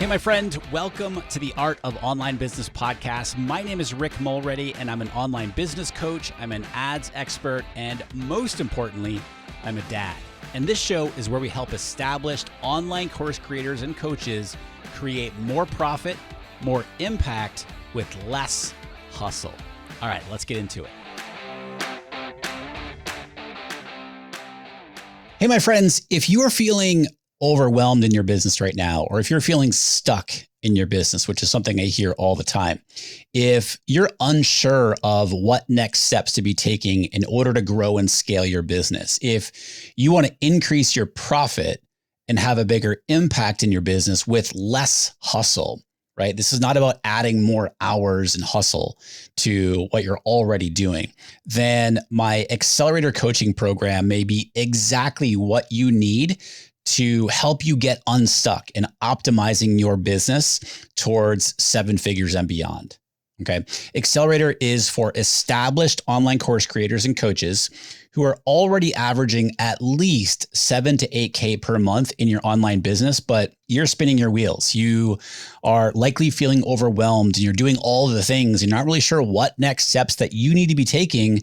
my friend, welcome to the Art of Online Business podcast. My name is Rick Mulready, and I'm an online business coach. I'm an ads expert, and most importantly, I'm a dad. And this show is where we help established online course creators and coaches create more profit, more impact with less hustle. All right, let's get into it. Hey, my friends, if you are feeling overwhelmed in your business right now, or if you're feeling stuck in your business, which is something I hear all the time, if you're unsure of what next steps to be taking in order to grow and scale your business, if you want to increase your profit and have a bigger impact in your business with less hustle, right? This is not about adding more hours and hustle to what you're already doing. Then my accelerator coaching program may be exactly what you need to help you get unstuck and optimizing your business towards 7 figures and beyond. Okay. Accelerator is for established online course creators and coaches who are already averaging at least 7 to 8K per month in your online business, but you're spinning your wheels. You are likely feeling overwhelmed and you're doing all of the things and you're not really sure what next steps that you need to be taking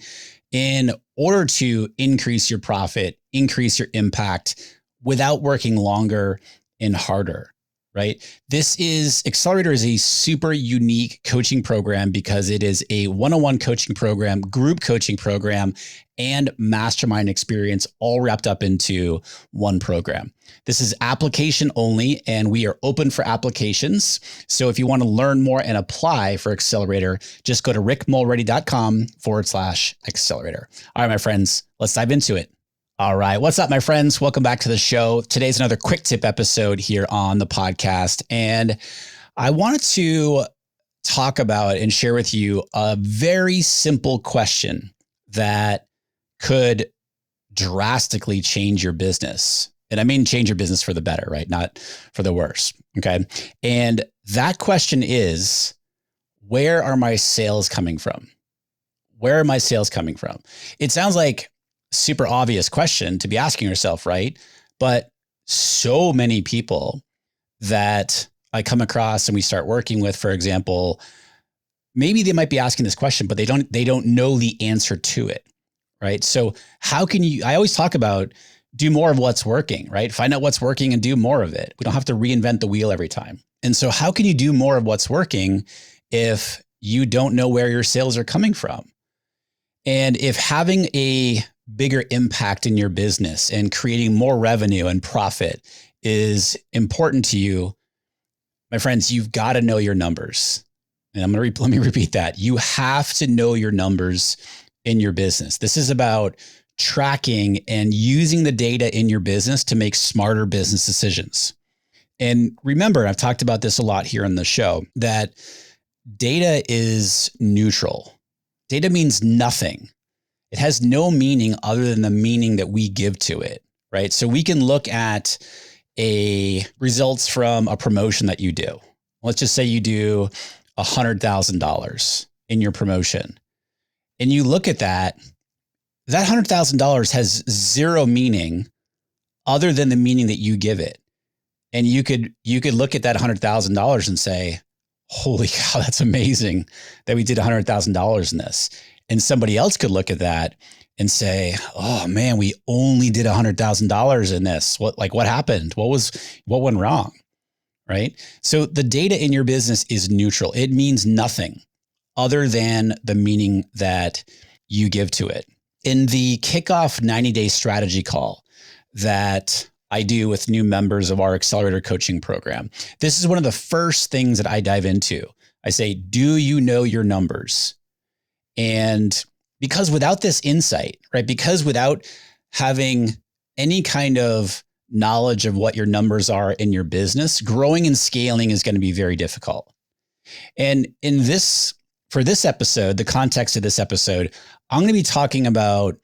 in order to increase your profit, increase your impact without working longer and harder, right? Accelerator is a super unique coaching program because it is a one-on-one coaching program, group coaching program, and mastermind experience all wrapped up into one program. This is application only, and we are open for applications. So if you want to learn more and apply for Accelerator, just go to rickmulready.com/accelerator. All right, my friends, let's dive into it. All right. What's up, my friends? Welcome back to the show. Today's another quick tip episode here on the podcast. And I wanted to talk about and share with you a very simple question that could drastically change your business. And I mean, change your business for the better, right? Not for the worse. Okay. And that question is, where are my sales coming from? Where are my sales coming from? It sounds like super obvious question to be asking yourself, right? But so many people that I come across and we start working with, for example, maybe they might be asking this question, but they don't know the answer to it, right? So how can you, I always talk about do more of what's working, right? Find out what's working and do more of it. We don't have to reinvent the wheel every time. And so how can you do more of what's working if you don't know where your sales are coming from? And if having a bigger impact in your business and creating more revenue and profit is important to you, my friends, you've got to know your numbers. And let me repeat that. You have to know your numbers in your business. This is about tracking and using the data in your business to make smarter business decisions. And remember, I've talked about this a lot here on the show, that data is neutral. Data means nothing. It has no meaning other than the meaning that we give to it, right? So we can look at results from a promotion that you do. Let's just say you do $100,000 in your promotion. And you look at that $100,000 has zero meaning other than the meaning that you give it. And you could look at that $100,000 and say, holy cow, that's amazing that we did $100,000 in this. And somebody else could look at that and say, oh man, we only did $100,000 in this. What happened? What went wrong? Right? So the data in your business is neutral. It means nothing other than the meaning that you give to it. In the kickoff 90-day strategy call that I do with new members of our accelerator coaching program, this is one of the first things that I dive into. I say, do you know your numbers? And because without this insight, right? Because without having any kind of knowledge of what your numbers are in your business, growing and scaling is going to be very difficult. And for this episode, the context of this episode, I'm going to be talking about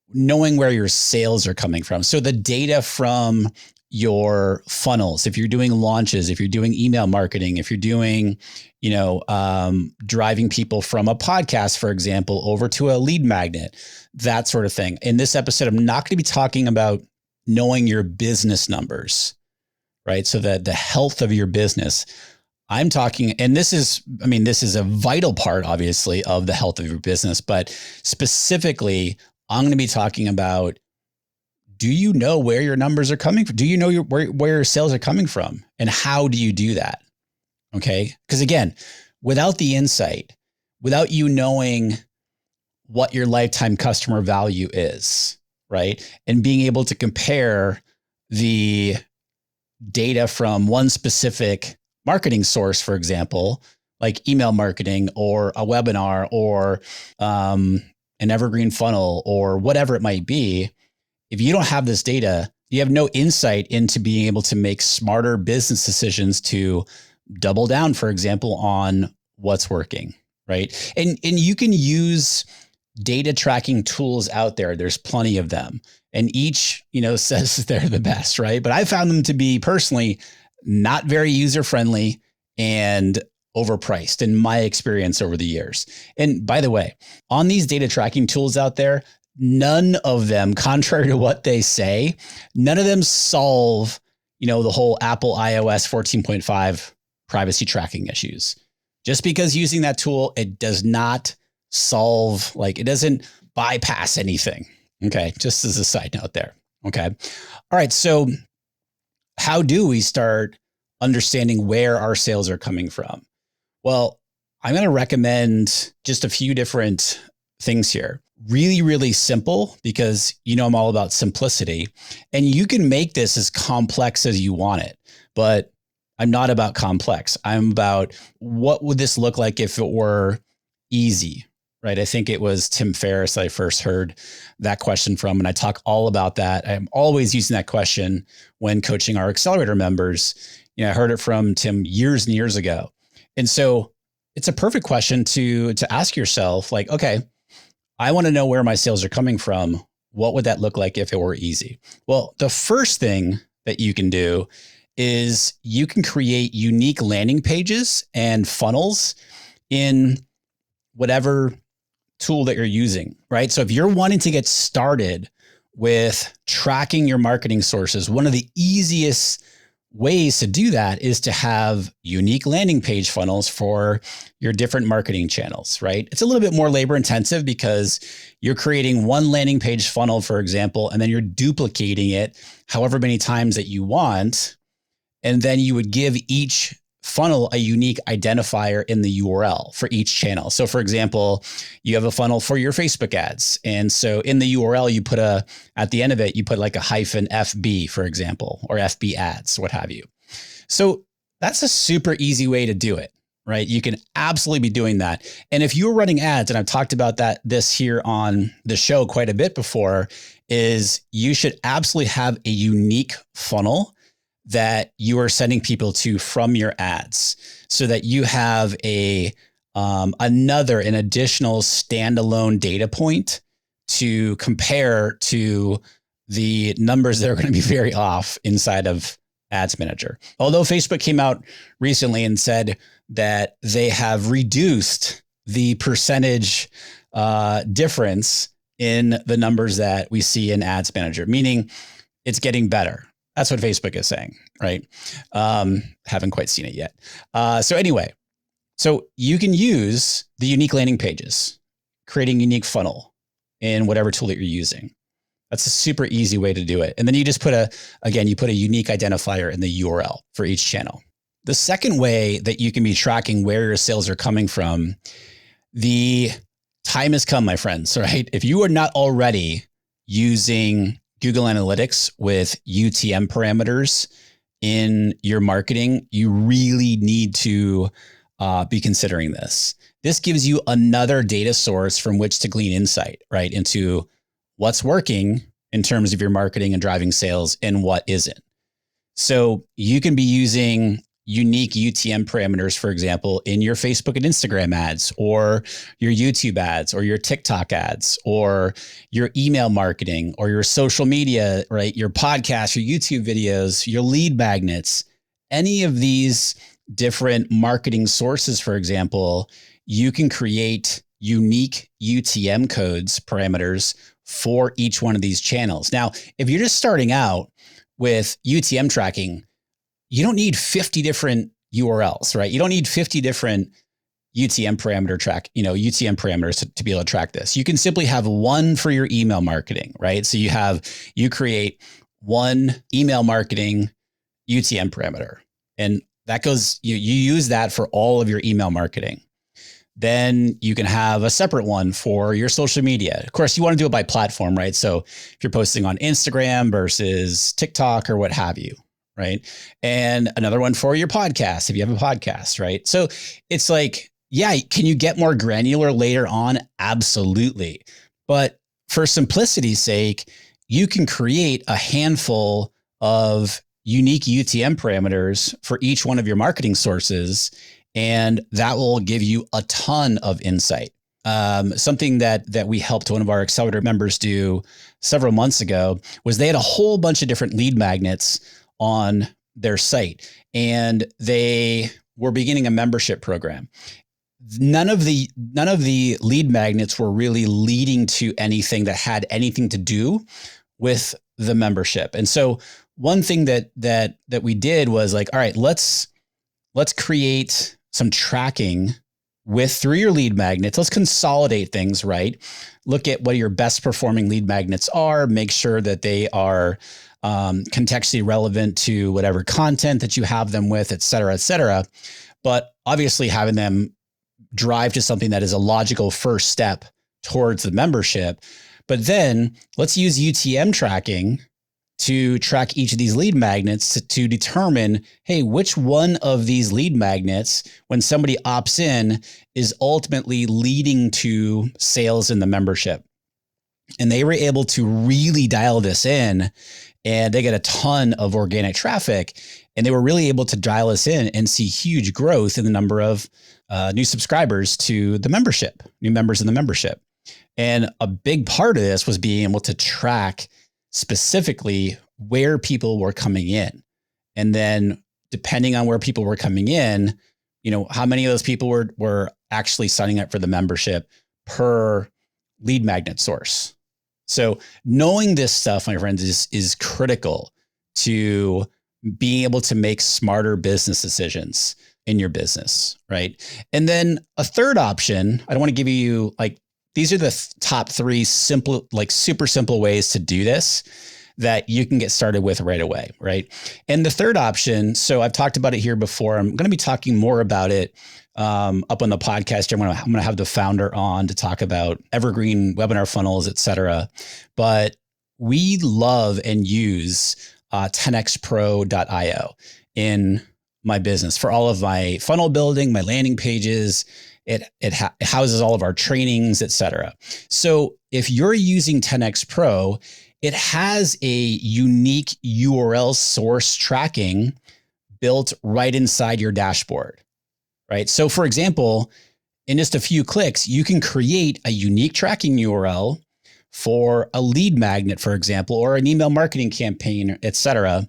knowing where your sales are coming from. So the data from your funnels, if you're doing launches, if you're doing email marketing, if you're doing, driving people from a podcast, for example, over to a lead magnet, that sort of thing. In this episode, I'm not going to be talking about knowing your business numbers, right? So the health of your business. I'm talking, and this is a vital part, obviously, of the health of your business, but specifically, I'm going to be talking about, do you know where your numbers are coming from? Do you know where your sales are coming from? And how do you do that? Okay. Because again, without the insight, without you knowing what your lifetime customer value is, right? And being able to compare the data from one specific marketing source, for example, like email marketing or a webinar or an evergreen funnel or whatever it might be. If you don't have this data, you have no insight into being able to make smarter business decisions to double down, for example, on what's working, right? And you can use data tracking tools out there. There's plenty of them. And each, says they're the best, right? But I found them to be personally not very user-friendly and overpriced in my experience over the years. And by the way, on these data tracking tools out there, none of them, contrary to what they say, none of them solve, the whole Apple iOS 14.5 privacy tracking issues. Just because using that tool, it does not solve, it doesn't bypass anything. Okay. Just as a side note there. Okay. All right. So how do we start understanding where our sales are coming from? Well, I'm going to recommend just a few different things here. Really, really simple, because I'm all about simplicity, and you can make this as complex as you want it, but I'm not about complex. I'm about what would this look like if it were easy, right? I think it was Tim Ferriss that I first heard that question from, and I talk all about that. I'm always using that question when coaching our accelerator members. I heard it from Tim years and years ago. And so it's a perfect question to ask yourself, okay, I want to know where my sales are coming from. What would that look like if it were easy? Well, the first thing that you can do is you can create unique landing pages and funnels in whatever tool that you're using, right? So if you're wanting to get started with tracking your marketing sources, one of the easiest ways to do that is to have unique landing page funnels for your different marketing channels, right? It's a little bit more labor intensive because you're creating one landing page funnel, for example, and then you're duplicating it however many times that you want. And then you would give each funnel a unique identifier in the URL for each channel. So for example, you have a funnel for your Facebook ads. And so in the URL, you put at the end of it, you put like a hyphen FB, for example, or FB ads, what have you. So that's a super easy way to do it, right? You can absolutely be doing that. And if you're running ads, and I've talked about this here on the show quite a bit before, is you should absolutely have a unique funnel that you are sending people to from your ads, so that you have an additional standalone data point to compare to the numbers that are going to be very off inside of Ads Manager. Although Facebook came out recently and said that they have reduced the percentage difference in the numbers that we see in Ads Manager, meaning it's getting better. That's what Facebook is saying, right? Haven't quite seen it yet. So anyway, so you can use the unique landing pages, creating unique funnel in whatever tool that you're using. That's a super easy way to do it. And then you just put a unique identifier in the URL for each channel. The second way that you can be tracking where your sales are coming from, the time has come, my friends, right? If you are not already using Google Analytics with UTM parameters in your marketing, you really need to be considering this. This gives you another data source from which to glean insight, right, into what's working in terms of your marketing and driving sales and what isn't. So you can be using unique UTM parameters, for example, in your Facebook and Instagram ads, or your YouTube ads, or your TikTok ads, or your email marketing, or your social media, right? Your podcast, your YouTube videos, your lead magnets, any of these different marketing sources, for example, you can create unique UTM codes, parameters for each one of these channels. Now, if you're just starting out with UTM tracking, you don't need 50 different URLs, right? You don't need 50 different UTM parameters to be able to track this. You can simply have one for your email marketing, right? So you create one email marketing UTM parameter, and that goes, you use that for all of your email marketing. Then you can have a separate one for your social media. Of course, you want to do it by platform, right? So if you're posting on Instagram versus TikTok or what have you, right? And another one for your podcast, if you have a podcast, right? So it's like, yeah, can you get more granular later on? Absolutely. But for simplicity's sake, you can create a handful of unique UTM parameters for each one of your marketing sources, and that will give you a ton of insight. Something that we helped one of our accelerator members do several months ago was they had a whole bunch of different lead magnets on their site, and they were beginning a membership program. None of the lead magnets were really leading to anything that had anything to do with the membership. And so one thing that we did was like, all right, let's create some tracking through your lead magnets. Let's consolidate things, right? Look at what your best performing lead magnets are, make sure that they are contextually relevant to whatever content that you have them with, et cetera, et cetera. But obviously having them drive to something that is a logical first step towards the membership. But then let's use UTM tracking to track each of these lead magnets to determine, hey, which one of these lead magnets, when somebody opts in, is ultimately leading to sales in the membership. And they were able to really dial this in, and they get a ton of organic traffic, and they were really able to dial this in and see huge growth in the number of new subscribers to the membership, new members in the membership. And a big part of this was being able to track specifically where people were coming in. And then depending on where people were coming in, how many of those people were actually signing up for the membership per lead magnet source. So knowing this stuff, my friends, is critical to being able to make smarter business decisions in your business, right? And then a third option, I don't want to give you these are the top three simple, super simple ways to do this that you can get started with right away, right? And the third option, so I've talked about it here before. I'm going to be talking more about it up on the podcast. I'm going to have the founder on to talk about evergreen webinar funnels, et cetera. But we love and use 10xpro.io in my business for all of my funnel building, my landing pages. It houses all of our trainings, et cetera. So if you're using 10x Pro, it has a unique URL source tracking built right inside your dashboard, right? So for example, in just a few clicks, you can create a unique tracking URL for a lead magnet, for example, or an email marketing campaign, et cetera.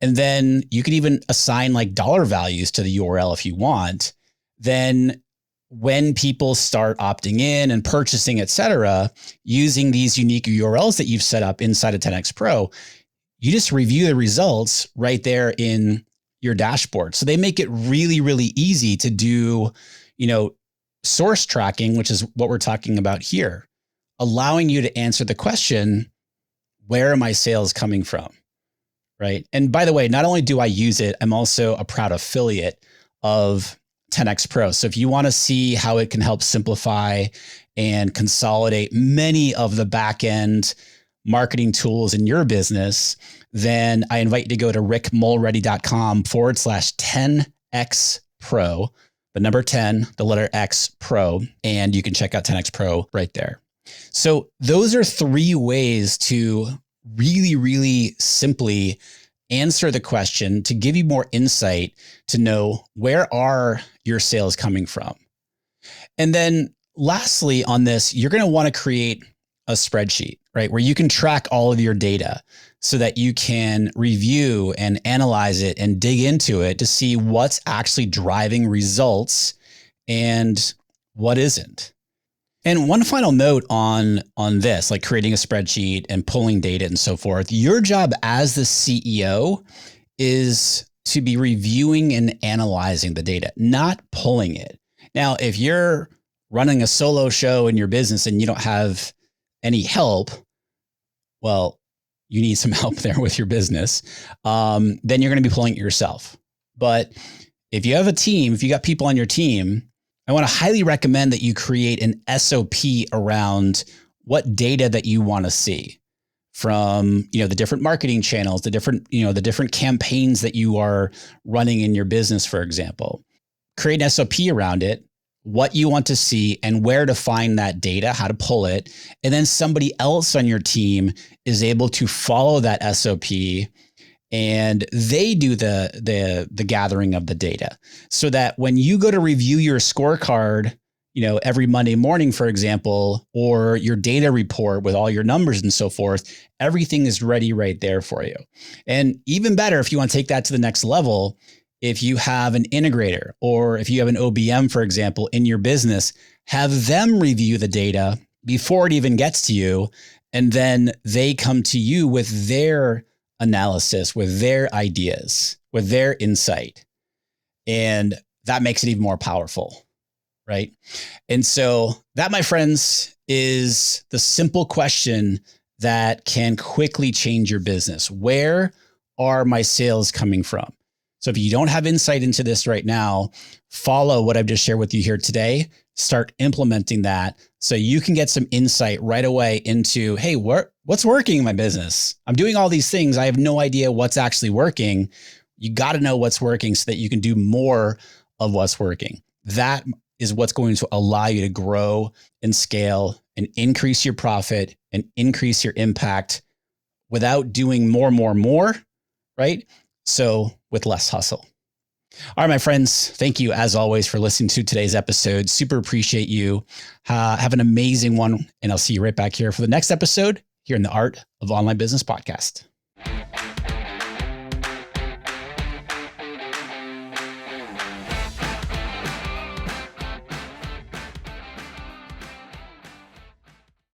And then you can even assign dollar values to the URL if you want. Then when people start opting in and purchasing, et cetera, using these unique URLs that you've set up inside of 10x Pro, you just review the results right there in your dashboard. So they make it really, really easy to do, source tracking, which is what we're talking about here, allowing you to answer the question, where are my sales coming from? Right. And by the way, not only do I use it, I'm also a proud affiliate of 10x Pro. So if you want to see how it can help simplify and consolidate many of the back-end marketing tools in your business, then I invite you to go to rickmulready.com/10x Pro, the number 10, the letter X Pro, and you can check out 10x Pro right there. So those are three ways to really, really simply answer the question, to give you more insight, to know where are your sales coming from. And then lastly on this, you're going to want to create a spreadsheet, right? Where you can track all of your data so that you can review and analyze it and dig into it to see what's actually driving results and what isn't. And one final note on this, creating a spreadsheet and pulling data and so forth, your job as the CEO is to be reviewing and analyzing the data, not pulling it. Now, if you're running a solo show in your business and you don't have any help, well, you need some help there with your business. Then you're going to be pulling it yourself. But if you have a team, if you got people on your team, I want to highly recommend that you create an SOP around what data that you want to see from, the different marketing channels, the different campaigns that you are running in your business, for example. Create an SOP around it, what you want to see and where to find that data, how to pull it. And then somebody else on your team is able to follow that SOP and they do the gathering of the data, so that when you go to review your scorecard, every Monday morning, for example, or your data report with all your numbers and so forth, everything is ready right there for you. And even better, if you want to take that to the next level, if you have an integrator or if you have an OBM, for example, in your business, have them review the data before it even gets to you. And then they come to you with their analysis, with their ideas, with their insight. And that makes it even more powerful. Right. And so that, my friends, is the simple question that can quickly change your business. Where are my sales coming from? So if you don't have insight into this right now, follow what I've just shared with you here today. Start implementing that so you can get some insight right away into, hey, what's working in my business? I'm doing all these things. I have no idea what's actually working. You got to know what's working so that you can do more of what's working. That is what's going to allow you to grow and scale and increase your profit and increase your impact without doing more, right? So with less hustle. All right, my friends, thank you as always for listening to today's episode. Super appreciate you. Have an amazing one. And I'll see you right back here for the next episode here in the Art of Online Business podcast.